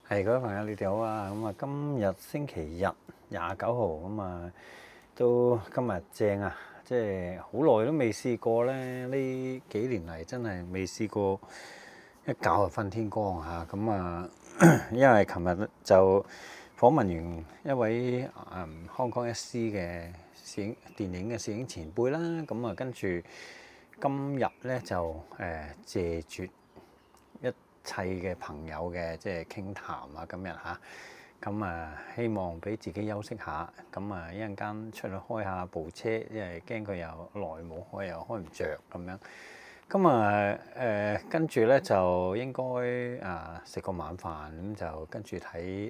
係，各位朋友，你哋好啊！咁啊，今日星期日29號，咁啊，都今日正啊！即係好耐都未試過咧，呢幾年嚟真係未試過一覺就瞓天光嚇。咁啊，因為琴日就訪問完一位Hong Kong SC 嘅電影嘅攝影前輩啦，咁啊，跟住今日咧就謝絕一切嘅朋友嘅即係傾談啊，今日嚇，咁啊希望俾自己休息下，咁啊一陣間出去開下部車，因為驚佢又耐冇開又開唔着咁樣。咁啊跟住咧就應該食個晚飯，咁就跟住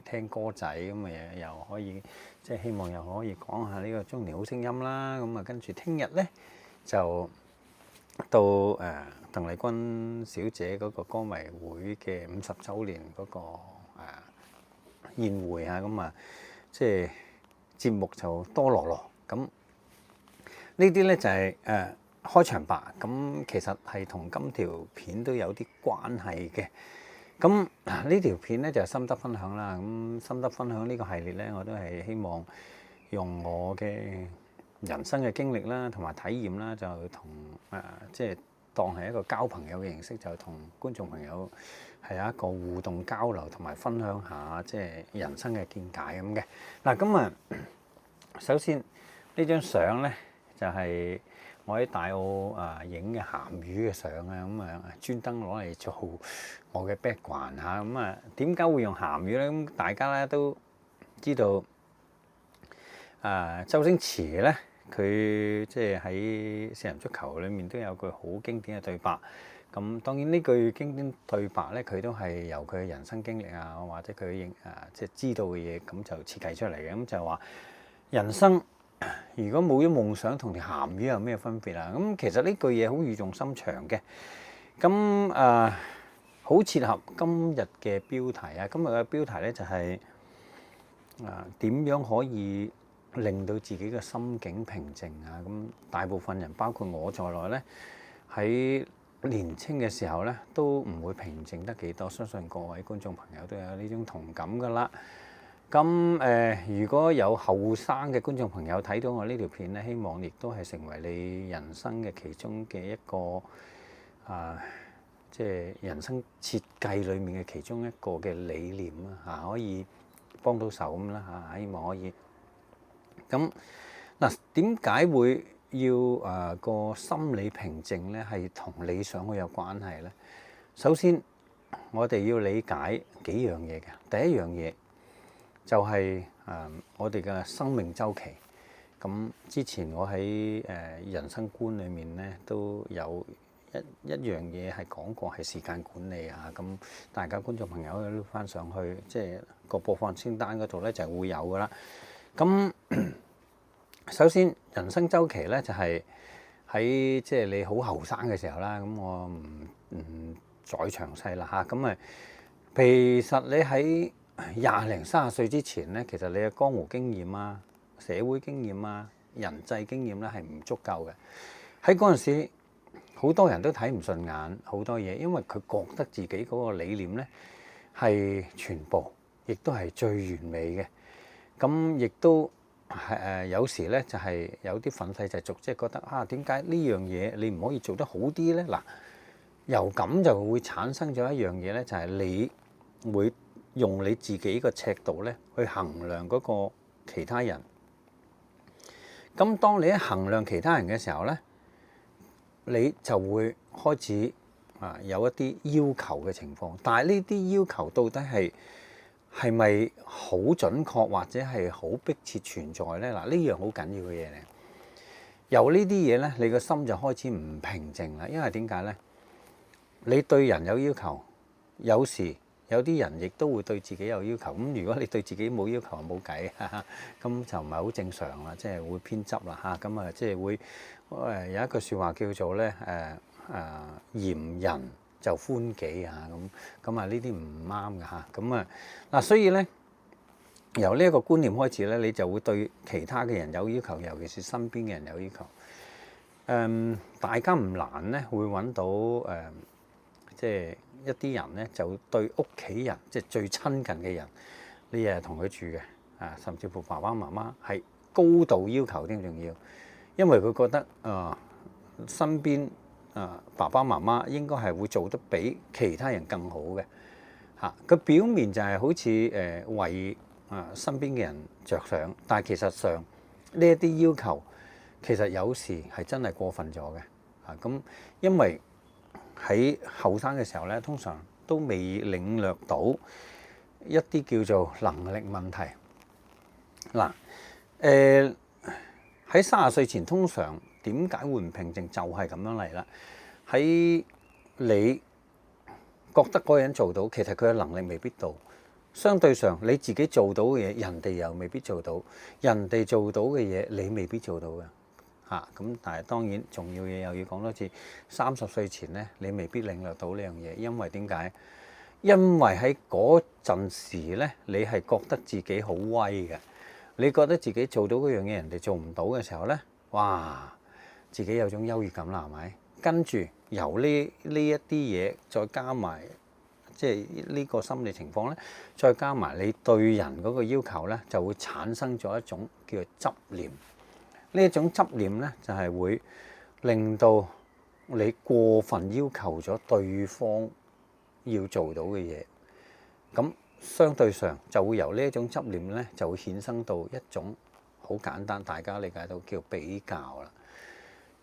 聽歌仔，咁啊又可以即係希望又可以講下呢個中年好聲音啦。咁啊跟住聽日咧就到鄧麗君小姐嗰個歌迷會嘅50週年嗰個宴會啊，咁啊即係節目就多羅羅咁。呢啲咧就係開場白，咁其實係同今條片都有啲關係嘅。咁呢條片咧就係心得分享啦。咁心得分享呢個系列咧，我都係希望用我嘅人生嘅經歷啦，同埋體驗啦，就同即係當係一個交朋友嘅形式，就同觀眾朋友係有一個互動交流，同埋分享下即係人生嘅見解咁嘅。嗱，咁啊，首先呢張相咧就係我喺大澳影嘅鹹魚嘅相啊，咁啊專登攞嚟做我嘅 background 嚇。咁啊點解會用鹹魚咧？咁大家咧都知道周星馳咧。佢即係喺《四人足球》裏面都有句好經典嘅對白。咁當然呢句經典對白咧，佢都係由佢嘅人生經歷啊，或者佢即係知道嘅嘢，咁就設計出嚟嘅。咁就話人生如果冇咗夢想，同條鹹魚有咩分別啊？咁其實呢句嘢好語重心長嘅。咁好切合今日嘅標題啊！今日嘅標題咧就係點樣可以令到自己嘅心境平靜啊！咁大部分人包括我在內咧，喺年青嘅時候咧，都唔會平靜得幾多。相信各位觀眾朋友都有呢種同感噶啦。咁如果有後生嘅觀眾朋友睇到我呢條片咧，希望亦都係成為你人生嘅其中嘅一個即係人生設計裡面嘅其中一個嘅理念啦可以幫到手咁啦希望可以。咁嗱，點解會要個心理平靜咧？係同理想好有關係咧。首先，我哋要理解幾樣嘢嘅。第一樣嘢就係我哋嘅生命週期。咁之前我喺人生觀裏面咧都有一樣嘢係講過係時間管理啊。咁大家觀眾朋友都翻上去，即係個播放清單嗰度咧就係會有噶啦。咁首先人生週期咧就係喺即係你好後生嘅時候啦。咁我唔再詳細啦嚇。咁其實你喺20零30歲之前咧，其實你嘅江湖經驗啊、社會經驗啊、人際經驗咧係唔足夠嘅。喺嗰陣時，好多人都睇唔順眼好多嘢，因為佢覺得自己嗰個理念咧係全部，亦都係最完美嘅。咁亦都有時咧就係有啲憤世嫉俗，即係覺得點解呢樣嘢你唔可以做得好啲咧？嗱，由咁就會產生咗一樣嘢咧，就係你會用你自己個尺度咧去衡量嗰個其他人。咁當你喺衡量其他人嘅時候咧，你就會開始有一啲要求嘅情況。但係呢啲要求到底係咪好準確或者係好迫切存在咧？嗱，呢樣好緊要嘅嘢嚟。由呢啲嘢咧，你個心就開始唔平靜啦。因為點解咧？你對人有要求，有時有啲人亦都會對自己有要求。咁如果你對自己冇要求，冇計，咁就唔係好正常啦，即係會偏執啦咁即係會有一句説話叫做咧嫌人就歡己咁呢啲唔啱嘅嗱，所以咧由呢一個觀念開始咧，你就會對其他嘅人有要求，尤其是身邊嘅人有要求。大家唔難咧會揾到即係一啲人咧就對屋企人即係最親近嘅人，你日日同佢住嘅甚至乎爸爸媽媽係高度要求添，仲要，因為佢覺得身邊爸爸媽媽應該係會做得比其他人更好嘅嚇。佢表面就係好似為身邊嘅人着想，但係其實上呢一啲要求其實有時係真係過分咗嘅嚇。咁因為喺後生嘅時候咧，通常都未領略到一啲叫做能力問題。嗱，喺30歲前通常點解會唔平靜，就係咁樣嚟啦。喺你覺得嗰個人做到，其實佢嘅能力未必到。相對上你自己做到嘅嘢，人哋又未必做到；人哋做到嘅嘢，你未必做到嘅。咁但係當然重要嘢又要講多次，30歲前咧，你未必領略到呢樣嘢，因為點解？因為喺嗰陣時咧，你係覺得自己好威嘅，你覺得自己做到嗰樣嘢，人哋做唔到嘅時候咧，哇！自己有種優越感啦，係咪？跟住由呢一啲嘢，再加埋即係呢個心理情況咧，再加埋你對人嗰個要求咧，就會產生咗一種叫做執念。呢一種執念咧，就係會令到你過分要求咗對方要做到嘅嘢，咁相對上就會由呢一種執念咧，就會衍生到一種好簡單，大家理解到叫比較啦。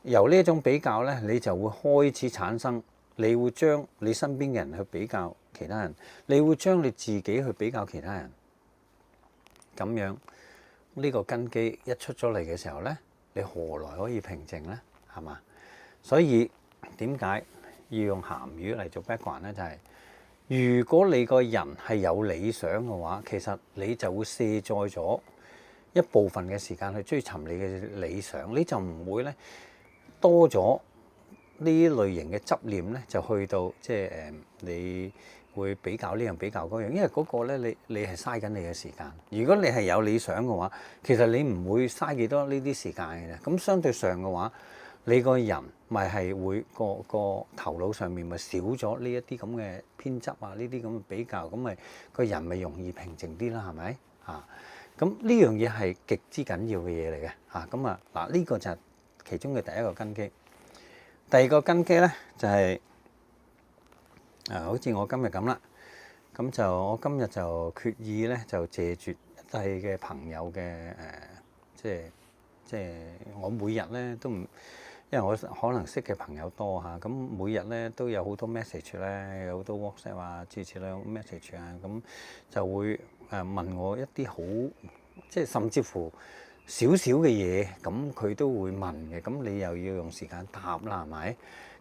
由呢一種比較咧，你就會開始產生，你會將你身邊嘅人去比較其他人，你會將你自己去比較其他人，咁樣。呢個根基一出咗嚟嘅時候咧，你何來可以平靜咧？係嘛？所以點解要用鹹魚嚟做 background 咧？就係如果你個人係有理想嘅話，其實你就會卸載咗一部分嘅時間去追尋你嘅理想，你就唔會咧多咗呢類型嘅執念咧，就去到即係你會比較呢樣比較嗰樣，因為嗰個咧你係嘥緊你嘅時間。如果你係有理想嘅話，其實你唔會嘥幾多呢啲時間嘅啫。咁相對上嘅話，你個人咪係會個頭腦上面咪少咗呢一啲咁嘅偏執啊，呢啲咁嘅比較，咁咪個人咪容易平靜啲啦，係咪啊？咁呢樣嘢係極之緊要嘅嘢嚟嘅嚇。咁嗱，呢個就係其中嘅第一個根基。第二個根基咧就係好似我今日咁啦，咁就我今日就決意咧就謝絕一切嘅朋友嘅即係我每日咧都唔，因為我可能識嘅朋友多嚇，咁每日咧都有好多 message 咧，有好多 WhatsApp 啊、諸如此類 message 啊，咁就會問我一啲好即係甚至乎少少嘅嘢，咁佢都會問嘅，咁你又要用時間答啦，係咪？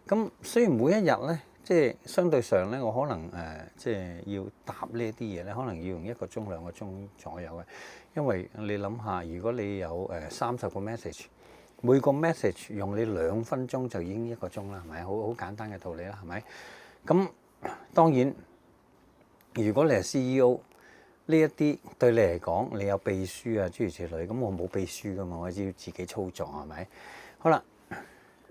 咁雖然每一日咧，即係相對上咧，我可能即係要答呢一啲嘢咧，可能要用1個鐘、2個鐘左右嘅，因為你諗下，如果你有30個 message，每個 message 用你2分鐘就已經1個鐘啦，係咪？好簡單嘅道理啦，係咪？咁當然，如果你係 CEO。呢一啲對你嚟講，你有秘書啊諸如此類，咁我冇秘書噶嘛，我只要自己操作係咪？好啦，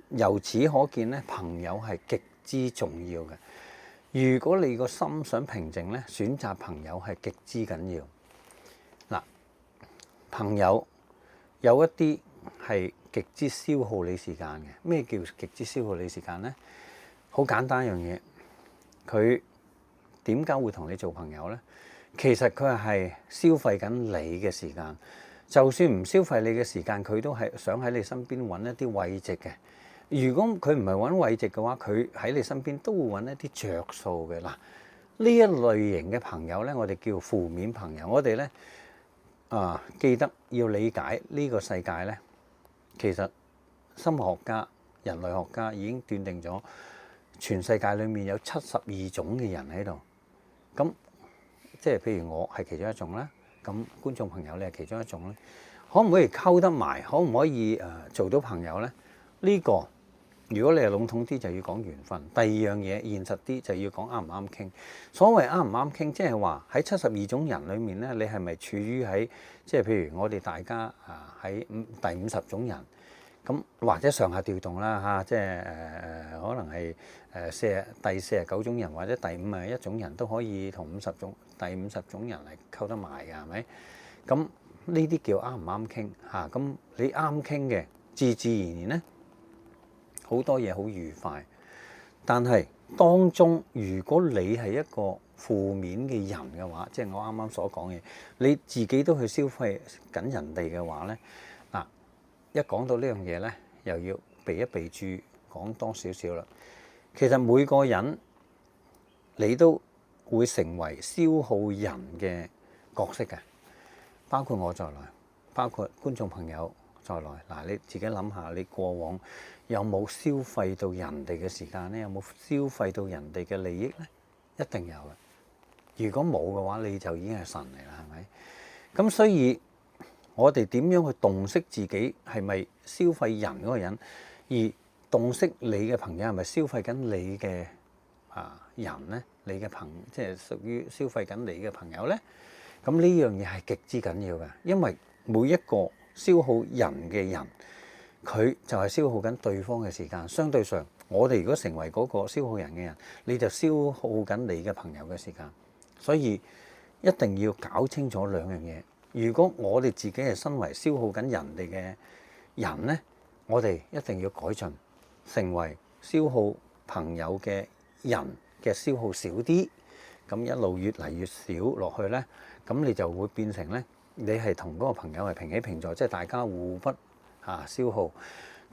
由此可見咧，朋友係極之重要嘅。如果你個心想平靜咧，選擇朋友係極之緊要。嗱，朋友有一啲係極之消耗你時間嘅。咩叫極之消耗你時間咧？好簡單一樣嘢，佢點解會同你做朋友咧？其實佢係消費緊你嘅時間，就算唔消費你嘅時間，佢都係想喺你身邊揾一啲慰藉嘅。如果佢唔係揾慰藉嘅話，佢喺你身邊都會揾一啲着數嘅。嗱，呢一類型嘅朋友咧，我哋叫負面朋友。我哋咧記得要理解呢個世界咧，其實心理學家、人類學家已經斷定咗，全世界裡面有72種嘅人喺度。咁即係譬如我係其中一種啦，咁觀眾朋友你係其中一種咧，可唔可以溝得埋？可唔可以做到朋友咧？呢個如果你係籠統啲，就要講緣分。第二樣嘢現實啲，就要講啱唔啱傾。所謂啱唔啱傾，即係話喺72種人裡面咧，你係咪處於喺即係譬如我哋大家喺第50種人，咁或者上下調動啦嚇，即係可能係第49種人或者第51種人都可以同第50種人嚟溝得埋㗎，係咪？咁呢啲叫啱唔啱傾嚇？咁你啱傾嘅，自自然然咧，好多嘢好愉快。但係當中，如果你係一個負面嘅人嘅話，即係我啱啱所講嘅，你自己都去消費緊人哋嘅話咧，嗱，一講到呢樣嘢咧，又要避一避住講多少少啦。其實每個人你都會成為消耗人嘅角色嘅，包括我在內，包括觀眾朋友在內。嗱，你自己諗下，你過往有冇消費到人哋嘅時間咧？有冇消費到人哋嘅利益咧？一定有嘅。如果冇嘅話，你就已經係神嚟啦，係咪？咁所以我哋點樣去洞悉自己係咪消費人嗰個人，而洞悉你嘅朋友係咪消費緊你嘅人咧？你嘅即係屬於消費緊你嘅朋友咧？咁呢樣嘢係極之緊要嘅，因為每一個消耗人嘅人，佢就係消耗緊對方嘅時間。相對上，我哋如果成為嗰個消耗人嘅人，你就消耗緊你嘅朋友嘅時間。所以一定要搞清楚兩樣嘢。如果我哋自己係身為消耗緊人哋嘅人咧，我哋一定要改進，成為消耗朋友嘅人嘅消耗少啲，咁一路越嚟越少落去咧，咁你就會變成咧，你係同嗰個朋友係平起平坐，即係大家互不消耗，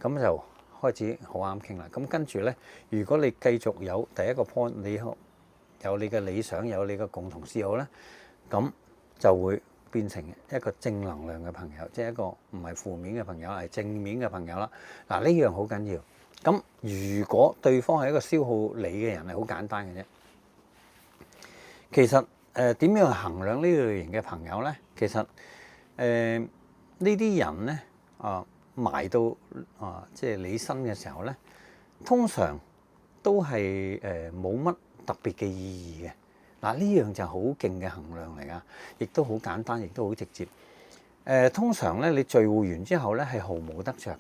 咁就開始好啱傾啦。咁跟住咧，如果你繼續有第一個 point，你有你嘅理想，有你嘅共同嗜好咧，咁就會變成一個正能量嘅朋友，即係一個唔係負面嘅朋友，係正面嘅朋友啦。嗱，呢樣好緊要。咁如果對方係一個消耗你嘅人，係好簡單嘅啫。其實點樣去衡量呢類型嘅朋友咧？其實呢啲人咧埋到即係你身嘅時候咧，通常都係冇乜特別嘅意義嘅。嗱，呢樣就好勁嘅衡量嚟㗎，亦都好簡單，亦都好直接。通常咧，你聚會完之後咧，係毫無得着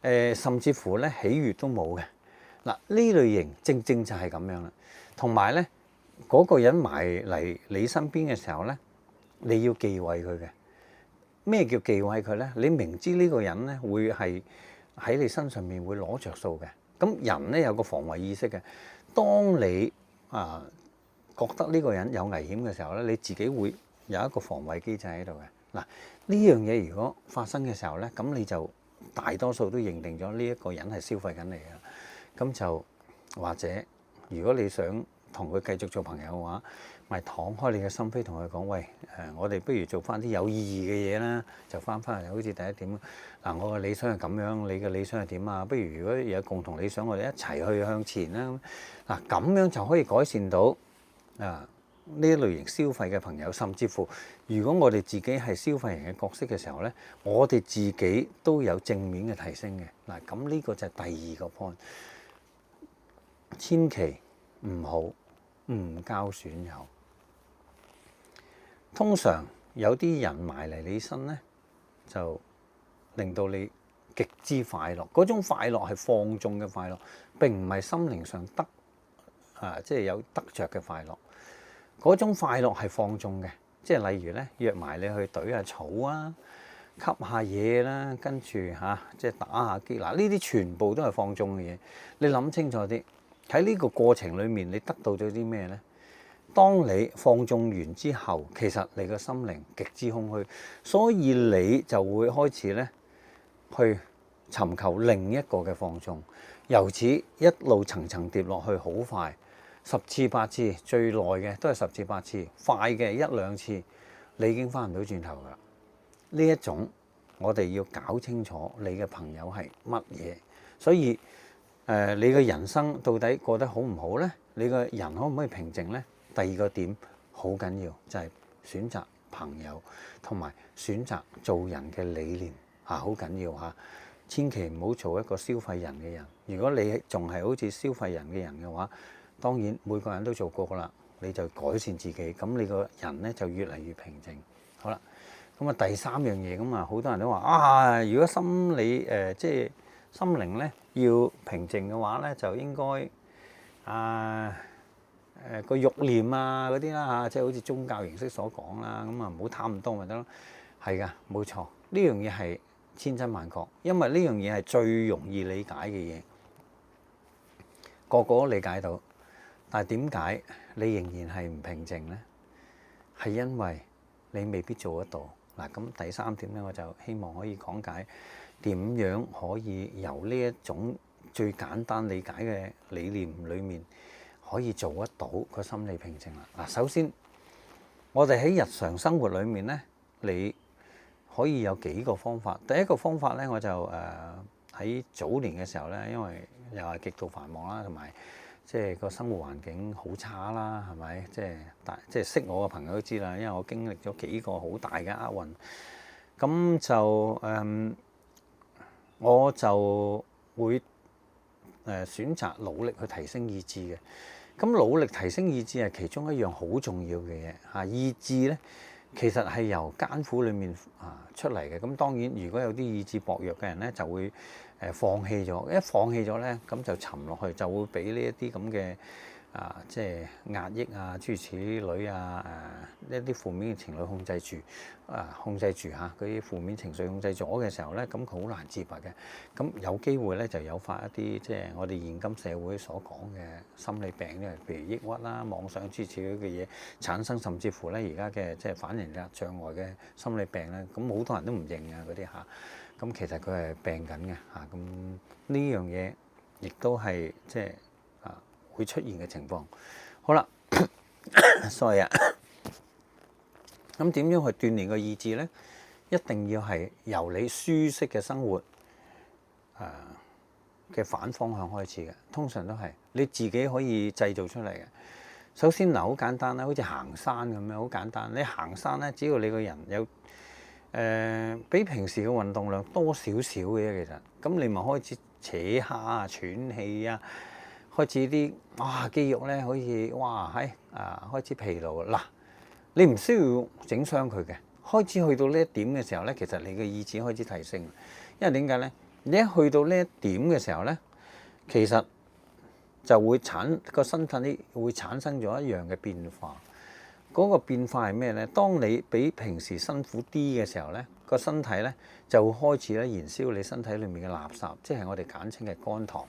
嘅，甚至乎咧喜悅都冇嘅。嗱，呢類型正正就係咁樣啦。同埋咧，嗰個人埋嚟你身邊嘅時候咧，你要忌諱佢嘅。咩叫忌諱佢咧？你明知呢個人咧會係喺你身上面會攞着數嘅。咁人咧有個防衛意識嘅。當你覺得呢個人有危險嘅時候咧，你自己會有一個防衛機制喺度嘅。嗱，呢樣嘢如果發生嘅時候咧，咁你就大多數都認定咗呢一個人係消費緊你嘅。咁就或者如果你想同佢繼續做朋友嘅話，咪敞開你嘅心扉同佢講，喂，我哋不如做翻啲有意義嘅嘢啦，就翻嚟好似第一點。嗱，我嘅理想係咁樣，你嘅理想係點啊？不如如果有共同理想，我哋一齊去向前啦。嗱，咁樣就可以改善到呢一類型消費嘅朋友，甚至乎如果我哋自己係消費人嘅角色嘅時候咧，我哋自己都有正面嘅提升嘅。嗱，咁呢個就係第二個 point，千祈唔好唔交損友。通常有啲人埋嚟你身咧，就令到你極之快樂。嗰種快樂係放縱嘅快樂，並唔係心靈上即係有得着嘅快樂。嗰種快樂係放縱嘅，即係例如咧約埋你去懟下草啊、吸下嘢啦，跟住即係打下機。嗱，呢啲全部都係放縱嘅嘢。你諗清楚啲，喺呢個過程裡面，你得到咗啲咩咧？當你放縱完之後，其實你個心靈極之空虛，所以你就會開始咧去尋求另一個嘅放縱，由此一路層層跌落去，好快10次8次，最耐嘅都係10次8次，快嘅1兩次，你已經翻唔到轉頭㗎啦。呢一種我哋要搞清楚你嘅朋友係乜嘢，所以你嘅人生到底過得好唔好咧？你嘅人可唔可以平靜咧？第二個點好緊要，就係選擇朋友同埋選擇做人嘅理念好緊要嚇。千祈唔好做一個消費人嘅人。如果你仲係好似消費人嘅人嘅話，當然每個人都做過啦，你就改善自己，咁你個人咧就越嚟越平靜。好啦，咁啊第三樣嘢咁啊，好多人都話啊，如果心理即係心靈咧要平靜嘅話咧，就應該個慾念啊嗰啲啦嚇，即係好似宗教形式所講啦，咁啊唔好貪咁多咪得咯。係噶，冇錯，呢樣嘢係千真萬確，因為呢樣嘢係最容易理解嘅嘢，個個都理解到。但係點解你仍然係唔平靜呢？係因為你未必做得到。嗱，咁第三點咧，我就希望可以講解點樣可以由呢一種最簡單理解嘅理念裡面，可以做得到個心理平靜啦。嗱，首先我哋喺日常生活裡面咧，你可以有幾個方法。第一個方法咧，我就喺早年嘅時候咧，因為又係極度繁忙啦，同埋即係個生活環境好差啦，係咪？即係識我嘅朋友都知啦，因為我經歷咗幾個好大嘅厄運，咁就我就會選擇努力去提升意志嘅。咁努力提升意志係其中一樣好重要嘅嘢嚇。意志咧，其實係由艱苦裡面出嚟嘅。咁當然，如果有啲意志薄弱嘅人咧，就會放棄咗。一放棄咗咧，咁就沉落去，就會俾呢一啲咁嘅即係壓抑啊、諸如此類啊、一啲負面嘅情緒控制住嗰啲負面情緒控制咗嘅時候咧，咁佢好難自拔嘅。咁有機會咧就誘發一啲即係我哋現今社會所講嘅心理病咧，譬如抑鬱啦、妄想諸如此類嘅嘢產生，甚至乎咧而家嘅即係反應力障礙嘅心理病咧，咁好多人都唔認啊嗰啲嚇。咁其實佢係病緊嘅嚇。咁呢樣嘢亦都係即係會出現嘅情況。好啦，sorry 啊。咁點樣去鍛鍊個意志咧？一定要係由你舒適嘅生活嘅反方向開始嘅。通常都係你自己可以製造出嚟嘅。首先嗱，好簡單啦，好似行山咁樣，好簡單。你行山咧，只要你個人有比平時嘅運動量多少少嘅啫，其實咁你咪開始扯蝦啊、喘氣啊，開始啲肌肉咧，好似開始疲勞嗱。你唔需要整傷佢嘅，開始去到呢一點嘅時候咧，其實你嘅意志開始提升。因為點解咧？你一去到呢一點嘅時候咧，其實就會個身體會產生咗一樣嘅變化。嗰個變化係咩咧？當你比平時辛苦啲嘅時候咧，個身體咧就會開始咧燃燒你身體裡面嘅垃圾，即係我哋簡稱嘅肝糖。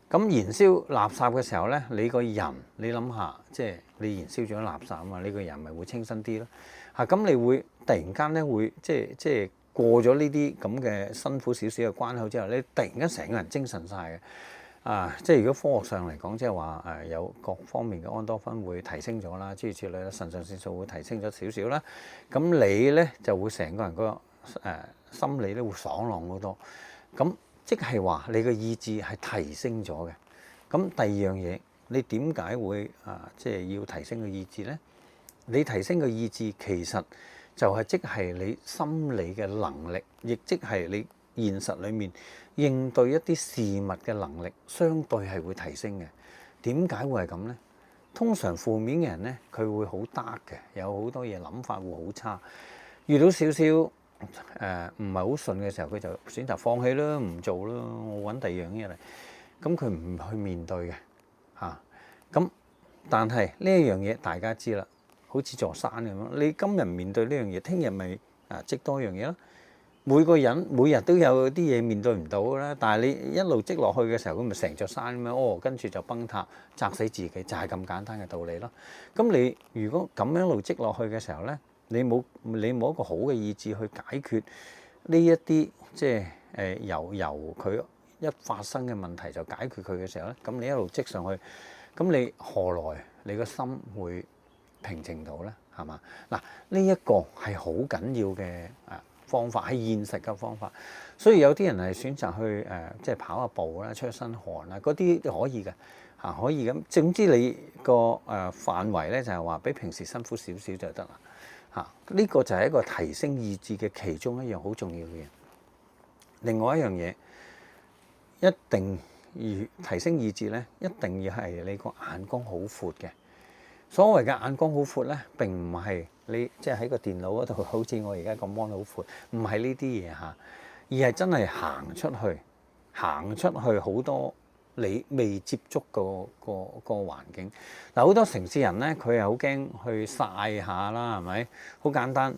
咁燃燒垃圾嘅時候咧，你個人你諗下，即係你燃燒咗垃圾啊嘛，你個人咪會清新啲咯。咁你會突然間咧會即係過咗呢啲咁嘅辛苦少少嘅關口之後，你突然間成個人精神晒嘅。即係如果科學上嚟講，即係話有各方面嘅安多酚會提升咗啦，諸如此類啦，腎上腺素會提升咗少少啦。咁你咧就會成個人個心理咧會爽朗好多。咁即係話你嘅意志係提升咗嘅。咁第二樣嘢，你點解會即係要提升個意志咧？你提升個意志其實就係即係你心理嘅能力，亦即係你現實裡面應對一啲事物嘅能力，相對係會提升嘅。點解會係咁咧？通常負面嘅人咧，佢會好 dark 嘅，有好多嘢諗法會好差，遇到少少唔係好順嘅時候，佢就選擇放棄啦，唔做啦，我揾第二樣嘢嚟。咁佢唔去面對嘅嚇。咁但係呢一樣嘢大家知啦，好似座山咁樣，你今日唔面對呢樣嘢，聽日咪積多樣嘢咯。每個人每日都有啲嘢面對唔到啦，但係你一路積落去嘅時候，咁咪成座山咁樣，跟住就崩塌，砸死自己，就係咁簡單嘅道理咯。咁你如果咁樣一路積落去嘅時候咧，你冇一個好嘅意志去解決呢一啲即係由佢一發生嘅問題就解決佢嘅時候咧，咁你一路積上去，咁你何來你個心會平靜到咧？係嘛？嗱，呢一個係好緊要嘅方法，係現實嘅方法。所以有啲人係選擇去即係跑下步啦、出一身汗啦，嗰啲可以嘅嚇，可以咁。總之你個範圍咧就係話比平時辛苦少少就得啦嚇。呢個就係一個提升意志嘅其中一樣好重要嘅嘢。另外一樣嘢，一定要提升意志咧，一定要係你個眼光好闊嘅。所謂嘅眼光好闊咧，並唔係你即係喺個電腦嗰度，好似我而家個 mon 好闊，唔係呢啲嘢嚇，而係真係行出去好多你未接觸個環境。嗱，好多城市人咧，佢係好驚去曬下啦，係咪？好簡單。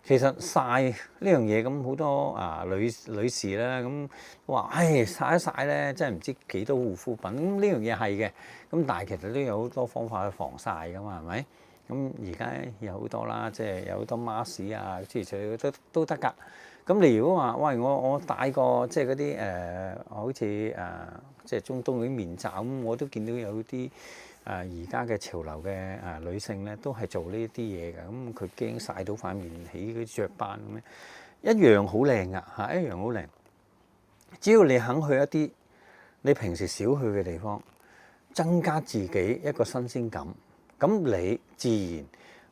其實曬呢樣嘢咁好多女士啦，咁話曬一曬咧，真係唔知幾多護膚品。咁呢樣嘢係嘅，咁但係其實都有好多方法去防曬噶嘛，係咪？咁而家有好多啦，即係有好多 mask 啊，諸如此類都得㗎。咁你如果話喂，我戴個即係嗰啲好似即係中東嗰啲面罩咁，我都見到有啲而家嘅潮流嘅女性咧，都係做呢啲嘢嘅。咁佢驚曬到塊面起嗰啲雀斑咁樣，一樣好靚㗎嚇，一樣好靚。只要你肯去一啲你平時少去嘅地方，增加自己一個新鮮感，咁你自然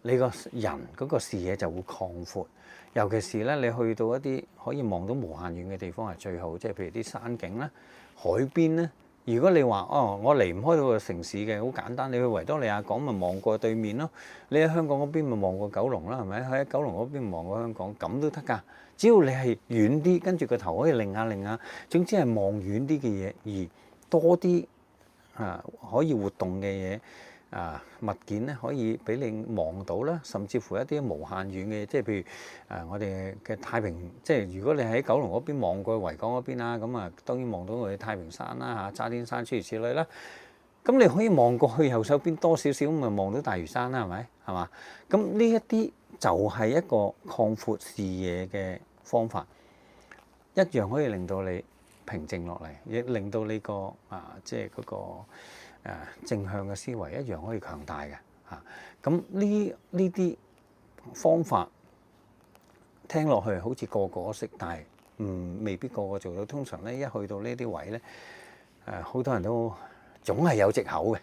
你個人嗰個視野就會擴闊。尤其是咧，你去到一啲可以望到無限遠嘅地方係最好，即係譬如啲山景啦、海邊咧。如果你話我離唔開到個城市嘅，好簡單，你去維多利亞港咪望過對面咯。你喺香港嗰邊咪望過九龍啦，係咪？喺九龍嗰邊望過香港，咁都得㗎。只要你係遠啲，跟住個頭可以擰下擰下，總之係望遠啲嘅嘢，而多啲可以活動嘅嘢。物件咧可以俾你望到啦，甚至乎一啲無限遠嘅，即係譬如我哋嘅太平，即係如果你喺九龍嗰邊望過維港嗰邊啦，咁當然望到我哋太平山啦、渣甸山諸如此類啦。咁你可以望過去右手邊多少少，咁咪望到大嶼山啦，係咪？係嘛？咁呢一啲就係一個擴闊視野嘅方法，一樣可以令到你平靜落嚟，亦令到你個即係嗰個。正向嘅思維一樣可以強大嘅嚇，咁呢啲方法聽落去好似個個識，但係未必個個做到。通常咧一去到呢啲位咧，好多人都總係有藉口嘅，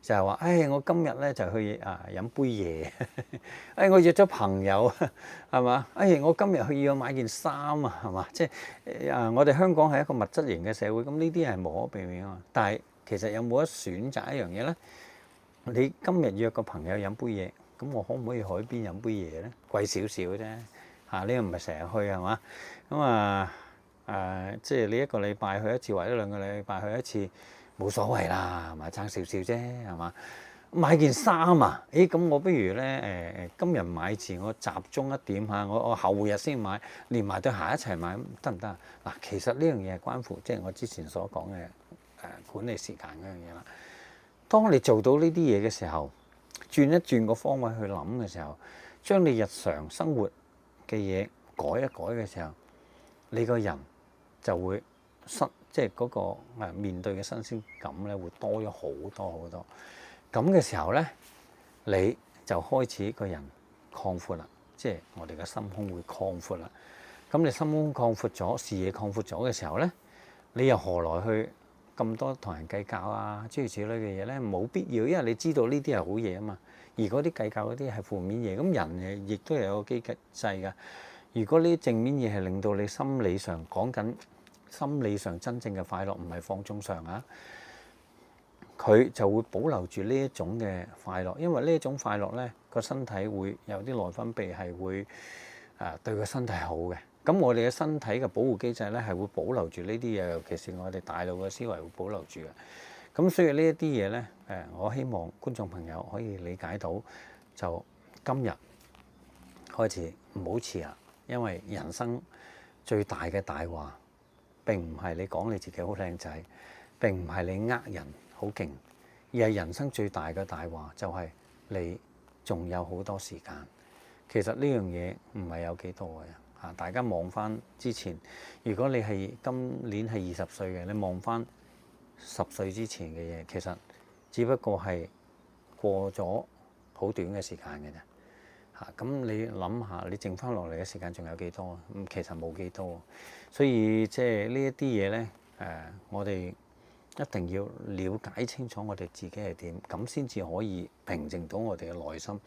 就係話：我今日咧就去飲杯嘢，我約咗朋友係嘛？我今日去要買件衫啊，係嘛？即係我哋香港係一個物質型嘅社會，咁呢啲係無可避免啊，但係其實有冇得選擇一樣嘢咧？你今日約個朋友飲杯嘢，咁我可唔可以海邊飲杯嘢咧？貴少少啫，呢個唔係成日去係嘛？咁即係你一個禮拜去一次或者2個禮拜去一次，冇所謂啦，係咪？爭少少啫，係嘛？買件衫啊，咁我不如咧今日買前我集中一點嚇，我後日先買，連埋對鞋一齊買，得唔得啊？嗱，其實呢樣嘢係關乎即係我之前所講嘅。管理時間嗰樣嘢啦。當你做到呢啲嘢嘅時候，轉一轉個方位去諗嘅時候，將你日常生活嘅嘢改一改嘅時候，你個人就會即係嗰個面對嘅新鮮感咧，會多咗好多好多。咁嘅時候咧，你就開始個人擴闊啦，即係我哋嘅心胸會擴闊啦。咁你心胸擴闊咗，視野擴闊咗嘅時候咧，你又何來去咁多同人計較啊，諸如此類嘅嘢咧，冇必要，因為你知道呢啲係好嘢啊嘛。而嗰啲計較嗰啲係負面嘢，咁人亦都有個機制㗎。如果呢啲正面嘢係令到你心理上講緊心理上真正嘅快樂，唔係放縱上啊，佢就會保留住呢一種嘅快樂，因為呢一種快樂咧，個身體會有啲內分泌係會對個身體好嘅。咁我哋嘅身體嘅保護機制咧，係會保留住呢啲嘢，尤其是我哋大腦嘅思維會保留住嘅。咁所以呢一啲嘢咧，我希望觀眾朋友可以理解到，就今日開始唔好遲啦，因為人生最大嘅大話並唔係你講你自己好靚仔，並唔係你呃人好勁，而係人生最大嘅大話就係你仲有好多時間。其實呢樣嘢唔係有幾多嘅。大家望翻之前，如果你係今年係20歲嘅，你望翻10歲之前嘅嘢，其實只不過係過咗好短嘅時間嘅啫。咁你諗下，你剩翻落嚟嘅時間仲有幾多？咁其實冇幾多。所以即係呢一啲嘢咧，我哋一定要了解清楚我哋自己係點，咁先至可以平靜到我哋嘅內心。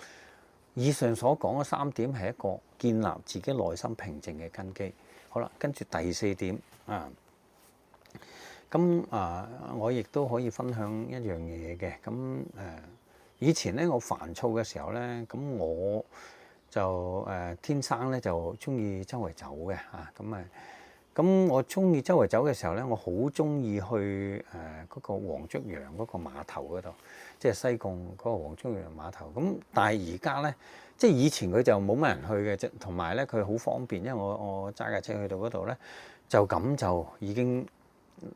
以上所講嘅3點係一個建立自己內心平靜嘅根基。好啦，跟住第4點我亦都可以分享一樣嘢嘅。咁以前咧我煩躁嘅時候咧，咁我就天生咧就中意周圍走嘅嚇，咁我中意周圍走嘅時候咧，我好中意去嗰個黃竹洋嗰個碼頭嗰度，即係西貢嗰個黃竹洋碼頭。咁但係而家咧，即係以前佢就冇乜人去嘅啫，同埋咧佢好方便，因為我揸架車去到嗰度咧，就咁就已經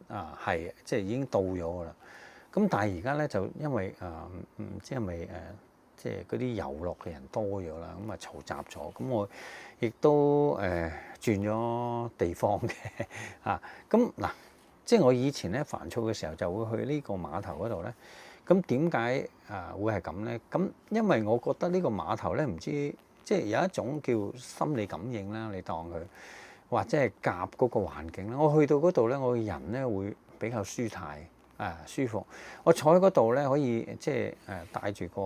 係即係已經到咗㗎啦。咁但係而家咧就因為唔知係咪即係嗰啲遊樂嘅人多咗啦，咁啊嘈雜咗，咁我亦都轉咗地方嘅嚇。咁嗱，即係我以前咧煩躁嘅時候就會去呢個碼頭嗰度咧。咁點解會係咁咧？咁因為我覺得呢個碼頭咧唔知即係有一種叫心理感應啦，你當佢或者係夾嗰個環境啦。我去到嗰度咧，我個人咧會比較舒泰。舒服，我坐喺嗰度咧，可以即係帶住個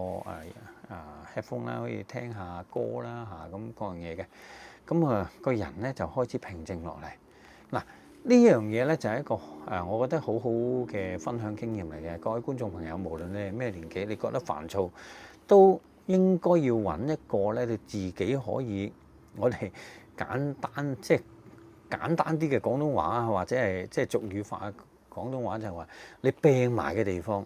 headphone 啦，可以聽下歌啦嚇，咁嗰樣嘢嘅。咁個人咧就開始平靜落嚟。嗱，呢樣嘢咧就係一個我覺得好好嘅分享經驗嚟嘅。各位觀眾朋友，無論你係咩年紀，你覺得煩躁，都應該要揾一個咧，你自己可以我哋簡單啲嘅廣東話，或者係即係俗語化。廣東話就係話你病埋嘅地方，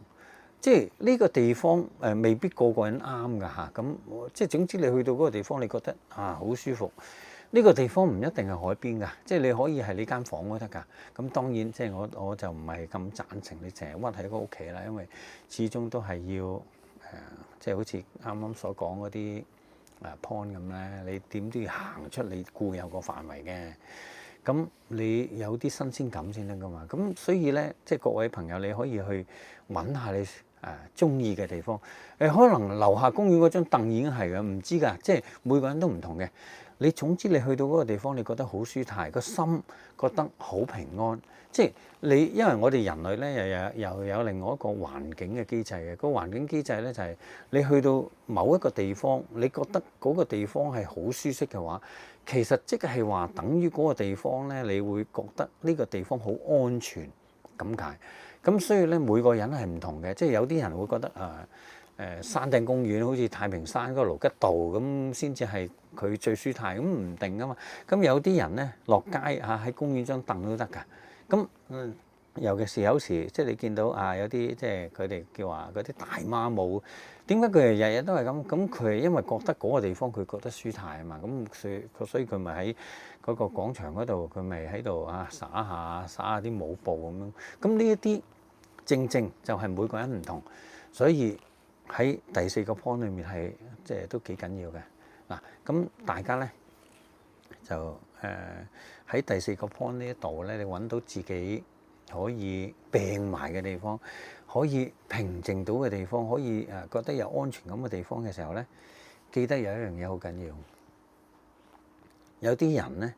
即係呢個地方未必個個人啱㗎嚇。咁即係總之你去到嗰個地方，你覺得好舒服。呢個地方唔一定係海邊㗎，即係你可以係你間房都得㗎。咁當然即係我就唔係咁贊成你成日屈喺個屋企啦，因為始終都係要即係好似啱啱所講嗰啲point 咁咧，你點都要行出你固有個範圍嘅。咁你有啲新鮮感先得噶嘛？咁所以咧，即係各位朋友，你可以去揾下你中意嘅地方。可能樓下公園嗰張凳已經係嘅，唔知㗎。即係每個人都唔同嘅。你總之你去到嗰個地方，你覺得好舒泰，個心覺得好平安。即係你，因為我哋人類咧又有另外一個環境嘅機制嘅。個環境機制咧就係你去到某一個地方，你覺得嗰個地方係好舒適嘅話，其實即係話等於嗰個地方咧，你會覺得呢個地方好安全咁解。咁所以咧，每個人係唔同嘅，即係有啲人會覺得山頂公園好似太平山嗰個盧吉道咁先至係佢最舒泰，咁唔定噶嘛。咁有啲人咧落街喺公園張凳都得㗎。咁尤其是有時即係你見到有啲即係佢哋叫話嗰啲大媽舞，點解佢哋日日都係咁？咁佢係因為覺得嗰個地方佢覺得舒泰啊嘛。咁所以佢咪喺嗰個廣場嗰度，佢咪喺度耍下啲舞步咁樣。咁呢一啲正就係每個人唔同，所以喺第四個 point 裏面係即係都幾緊要嘅嗱。咁大家咧就喺第四個 point 呢一度咧，你揾到自己可以病埋嘅地方，可以平靜到嘅地方，可以覺得有安全感嘅地方嘅時候咧，記得有一樣嘢好緊要。有啲人咧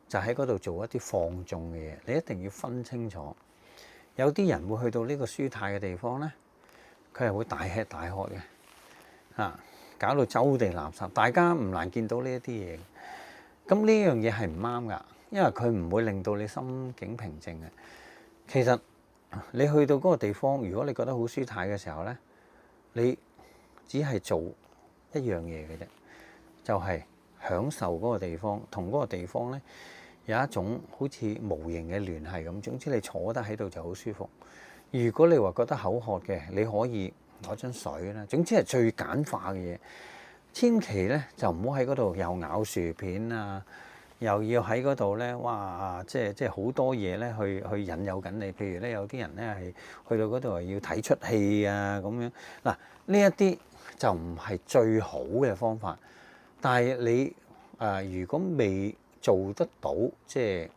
就喺嗰度做一啲放縱嘅嘢，你一定要分清楚。有啲人會去到呢個舒泰嘅地方咧，佢係會大吃大喝嘅搞到周地垃圾，大家唔難見到呢一啲嘢。咁呢樣嘢係唔啱㗎，因為佢唔會令到你心境平靜嘅。其實你去到嗰個地方，如果你覺得好舒泰嘅時候咧，你只係做一樣嘢嘅啫，就係享受嗰個地方，同嗰個地方咧有一種好似無形嘅聯繫咁。總之你坐得喺度就好舒服。如果你話覺得口渴嘅，你可以攞樽水啦。總之係最簡化嘅嘢。千祈咧就唔好喺嗰度又咬薯片又要喺嗰度咧，哇！即係好多嘢咧去引誘緊你。譬如咧有啲人咧係去到嗰度係要睇出戲咁樣。嗱，呢一啲就唔係最好嘅方法。但係你如果未做得到，即係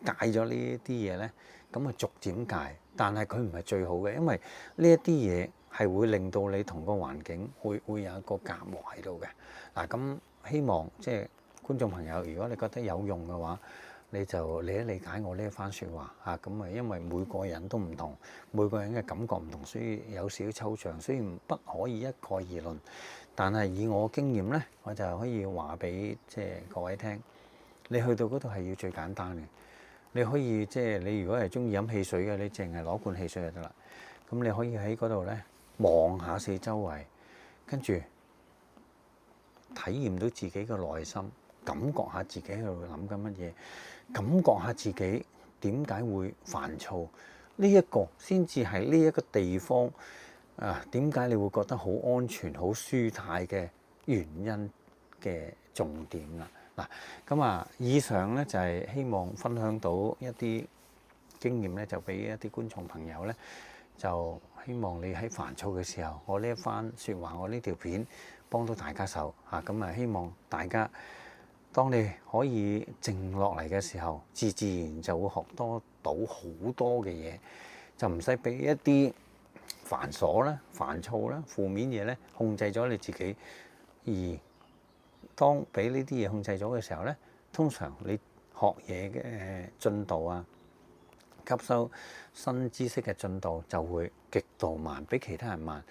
戒咗呢啲嘢咧，咁啊逐漸戒。但係佢唔係最好嘅，因為呢一啲嘢係會令到你同個環境會有一個隔膜喺度嘅。嗱，咁希望即係觀眾朋友，如果你覺得有用嘅話，你就理解我呢一番説話嚇。咁因為每個人都唔同，每個人嘅感覺唔同，所以有少少抽象，所以不可以一概而論。但係以我經驗咧，我就可以話俾即係各位聽，你去到嗰度係要最簡單嘅。你可以即係你如果係中意飲汽水嘅，你淨係攞罐汽水就得啦。咁你可以喺嗰度咧望下四周圍，跟住體驗到自己嘅內心，感覺下自己喺度諗緊乜嘢，感覺下自己點解會煩躁，呢一個先至係呢一個地方點解你會覺得好安全、好舒泰嘅原因嘅重點啦。嗱，咁以上咧就係希望分享到一啲經驗咧，就俾一啲觀眾朋友咧，就希望你喺煩躁嘅時候，我呢一番説話，我呢條片幫到大家手嚇。咁希望大家當你可以靜落嚟嘅時候，自然就會學到好多嘅嘢，就唔使俾一啲繁瑣啦、煩躁啦、負面嘢咧控制咗你自己。而當俾呢啲嘢控制咗嘅時候咧，通常你學嘢嘅進度吸收新知識嘅進度就會極度慢，比其他人慢。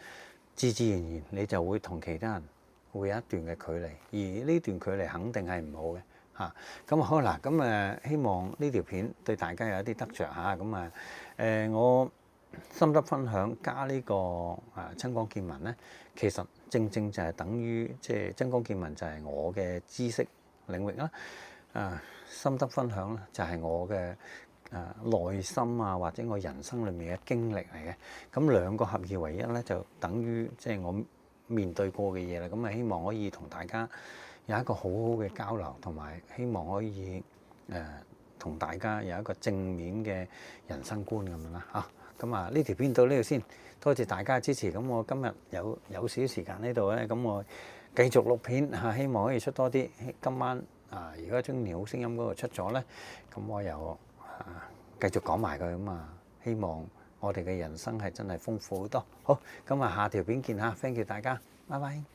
自然你就會同其他人會有一段嘅距離，而呢段距離肯定係唔好嘅嚇。咁好啦，咁希望呢條片對大家有一啲得着嚇。咁我心得分享加呢個增廣見聞咧，其實正就係等於即係增廣見聞就係我嘅知識領域啦。心得分享咧就係我嘅內心或者我人生裏面嘅經歷嚟嘅。咁兩個合二為一咧，就等於即係我面對過嘅嘢啦。咁希望可以同大家有一個好好嘅交流，同埋希望可以同大家有一個正面嘅人生觀咁樣啦嚇。咁呢條片到呢度先，多謝大家嘅支持。咁我今日有少少時間呢度咧，咁我繼續錄片嚇，希望可以出多啲。今晚如果《中年好聲音》嗰度出咗咧，咁我又繼續講埋佢咁希望我哋嘅人生係真係豐富好多。好，咁下條片見嚇，thank you大家，拜拜。